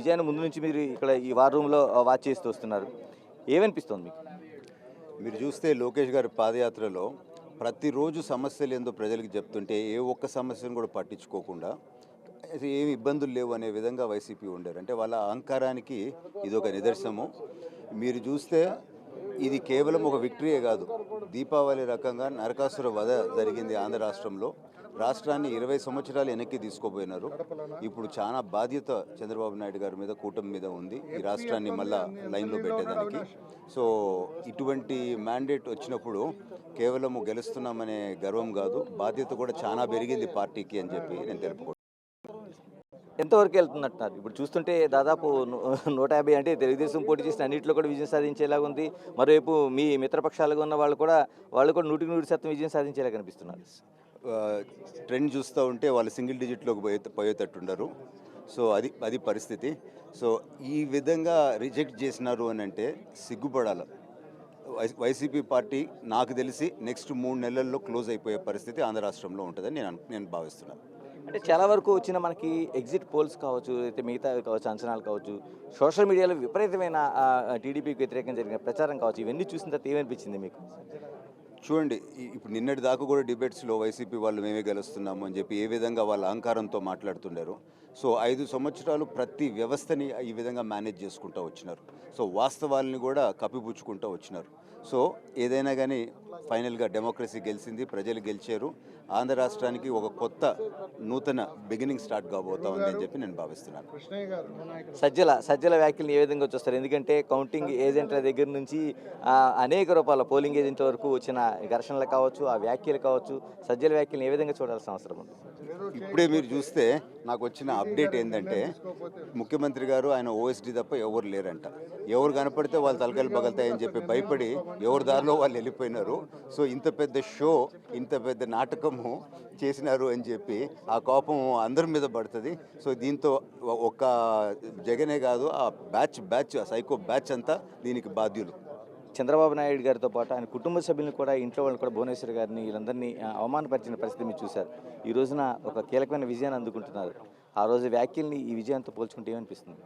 విజయాన్ని ముందు నుంచి మీరు ఇక్కడ ఈ వార్ రూమ్లో వాచ్ చేస్తూ వస్తున్నారు. ఏమనిపిస్తుంది మీకు? మీరు చూస్తే లోకేష్ గారి పాదయాత్రలో ప్రతిరోజు సమస్యలు ఏందో ప్రజలకు చెప్తుంటే ఏ ఒక్క సమస్యను కూడా పట్టించుకోకుండా ఏమి ఇబ్బందులు లేవు అనే విధంగా వైసీపీ ఉండారు. అంటే వాళ్ళ అహంకారానికి ఇది ఒక నిదర్శనము. మీరు చూస్తే ఇది కేవలం ఒక విక్టరీయే కాదు, దీపావళి రకంగా నరకాసుర వధ జరిగింది ఆంధ్ర రాష్ట్రంలో. రాష్ట్రాన్ని 20 సంవత్సరాలు వెనక్కి తీసుకోపోయినారు. ఇప్పుడు చాలా బాధ్యత చంద్రబాబు నాయుడు గారి మీద, కూటమి మీద ఉంది ఈ రాష్ట్రాన్ని మళ్ళా లైన్లో పెట్టేదానికి. సో ఇటువంటి మ్యాండేట్ వచ్చినప్పుడు కేవలము గెలుస్తున్నామనే గర్వం కాదు, బాధ్యత కూడా చాలా పెరిగింది పార్టీకి అని చెప్పి నేను తెలుపుకుంటాను. ఎంతవరకు వెళ్తున్నట్టున్నారు? ఇప్పుడు చూస్తుంటే దాదాపు 150 అంటే తెలుగుదేశం పోటీ చేసిన అన్నింటిలో కూడా విజయం సాధించేలాగా ఉంది. మరోవైపు మీ మిత్రపక్షాలుగా ఉన్న వాళ్ళు కూడా 100% విజయం సాధించేలా కనిపిస్తున్నారు. ట్రెండ్ చూస్తూ ఉంటే వాళ్ళు సింగిల్ డిజిట్లోకి పోయేటట్టున్నారు. సో అది పరిస్థితి. సో ఈ విధంగా రిజెక్ట్ చేసినారు అని అంటే సిగ్గుపడాలి. వైసీపీ పార్టీ నాకు తెలిసి నెక్స్ట్ 3 నెలల్లో క్లోజ్ అయిపోయే పరిస్థితి ఆంధ్ర రాష్ట్రంలో ఉంటుందని నేను భావిస్తున్నాను. అంటే చాలా వరకు వచ్చిన మనకి ఎగ్జిట్ పోల్స్ కావచ్చు, అయితే మిగతా కావచ్చు, అంచనాలు కావచ్చు, సోషల్ మీడియాలో విపరీతమైన టీడీపీకి వ్యతిరేకంగా జరిగిన ప్రచారం కావచ్చు, ఇవన్నీ చూసిన తర్వాత ఏమనిపించింది మీకు? చూడండి, ఇప్పుడు నిన్నటి దాకా కూడా డిబేట్స్లో వైసీపీ వాళ్ళు మేమే గెలుస్తున్నాము అని చెప్పి ఏ విధంగా వాళ్ళ అహంకారంతో మాట్లాడుతున్నారు. సో 5 సంవత్సరాలు ప్రతి వ్యవస్థని ఈ విధంగా మేనేజ్ చేసుకుంటూ వచ్చినారు. సో వాస్తవాలని కూడా కప్పిపుచ్చుకుంటూ వచ్చినారు. సో ఏదైనా కానీ ఫైనల్గా డెమోక్రసీ గెలిచింది, ప్రజలు గెలిచారు. ఆంధ్ర రాష్ట్రానికి ఒక కొత్త నూతన బిగినింగ్ స్టార్ట్ కాబోతా ఉంది అని చెప్పి నేను భావిస్తున్నాను. సజ్జల వ్యాఖ్యలను ఏ విధంగా చూస్తారు? ఎందుకంటే కౌంటింగ్ ఏజెంట్ల దగ్గర నుంచి అనేక రూపాయల పోలింగ్ ఏజెంట్ల వరకు వచ్చిన ఘర్షణలు కావచ్చు, ఆ వ్యాఖ్యలు కావచ్చు, సజ్జల వ్యాఖ్యలను ఏ విధంగా చూడాల్సిన అవసరం ఉంది? ఇప్పుడే మీరు చూస్తే నాకు వచ్చిన అప్డేట్ ఏంటంటే ముఖ్యమంత్రి గారు ఆయన ఓఎస్డీ తప్ప ఎవరు లేరంట. ఎవరు కనపడితే వాళ్ళు తలకాయలు పగలుతాయని చెప్పి భయపడి ఎవరి దారిలో వాళ్ళు వెళ్ళిపోయినారు. సో ఇంత పెద్ద షో, ఇంత పెద్ద నాటకము చేసినారు అని చెప్పి ఆ కోపం అందరి మీద పడుతుంది. సో దీంతో ఒక్క జగనే కాదు, ఆ బ్యాచ్ సైకో బ్యాచ్ అంతా దీనికి బాధ్యులు. చంద్రబాబు నాయుడు గారితో పాటు ఆయన కుటుంబ సభ్యులను కూడా, ఇంట్లో వాళ్ళు కూడా, భువనేశ్వర్ గారిని, వీళ్ళందరినీ అవమానపరిచిన పరిస్థితి మీరు చూశారు. ఈ రోజున ఒక కీలకమైన విజయాన్ని అందుకుంటున్నారు. ఆ రోజు వ్యాఖ్యల్ని ఈ విజయంతో పోల్చుకుంటే ఏమనిపిస్తుంది?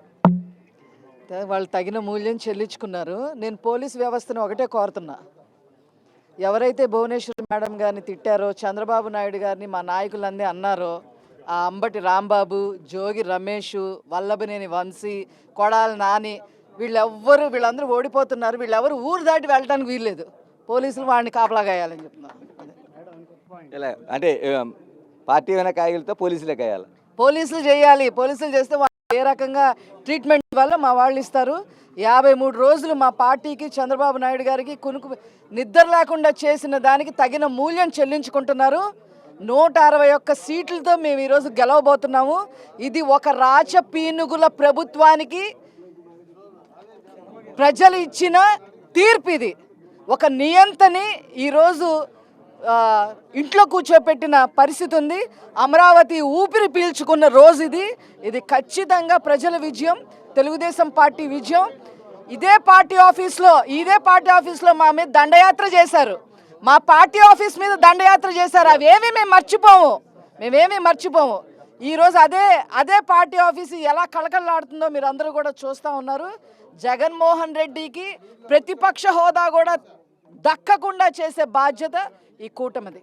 వాళ్ళు తగిన మూల్యం చెల్లించుకున్నారు. నేను పోలీస్ వ్యవస్థను ఒకటే కోరుతున్నా, ఎవరైతే భువనేశ్వర్ మేడం గారిని తిట్టారో, చంద్రబాబు నాయుడు గారిని మా నాయకులందరూ అన్నారో, ఆ అంబటి రాంబాబు, జోగి రమేష్, వల్లభనేని వంశీ, కొడాలి నాని, వీళ్ళందరూ ఓడిపోతున్నారు. వీళ్ళెవరు ఊరు దాటి వెళ్ళడానికి వీల్లేదు. పోలీసులు వాడిని కాపలాగాయాలని చెప్తున్నారు. ఇలా అంటే పార్టీ వెనక కాయలతో పోలీసులే కాయాలి, పోలీసులు చేయాలి. పోలీసులు చేస్తే ఏ రకంగా ట్రీట్మెంట్ వల్ల మా వాళ్ళు ఇస్తారు. 53 రోజులు మా పార్టీకి, చంద్రబాబు నాయుడు గారికి నిద్ర లేకుండా చేసిన దానికి తగిన మూల్యం చెల్లించుకుంటున్నారు. 161 సీట్లతో మేము ఈరోజు గెలవబోతున్నాము. ఇది ఒక రాచపీనుగుల ప్రభుత్వానికి ప్రజలు ఇచ్చిన తీర్పు. ఇది ఒక నియంతని ఈరోజు ఇంట్లో కూర్చోపెట్టిన పరిస్థితి ఉంది. అమరావతి ఊపిరి పీల్చుకున్న రోజు ఇది ఖచ్చితంగా ప్రజల విజయం, తెలుగుదేశం పార్టీ విజయం. ఇదే పార్టీ ఆఫీస్లో మా మీద దండయాత్ర చేశారు. మా పార్టీ ఆఫీస్ మీద దండయాత్ర చేశారు. అవేమీ మేమేమీ మర్చిపోము. ఈరోజు అదే పార్టీ ఆఫీసు ఎలా కళకళలాడుతుందో మీరు అందరూ కూడా చూస్తూ ఉన్నారు. జగన్మోహన్ రెడ్డికి ప్రతిపక్ష హోదా కూడా దక్కకుండా చేసే బాధ్యత ఈ కూటమిది.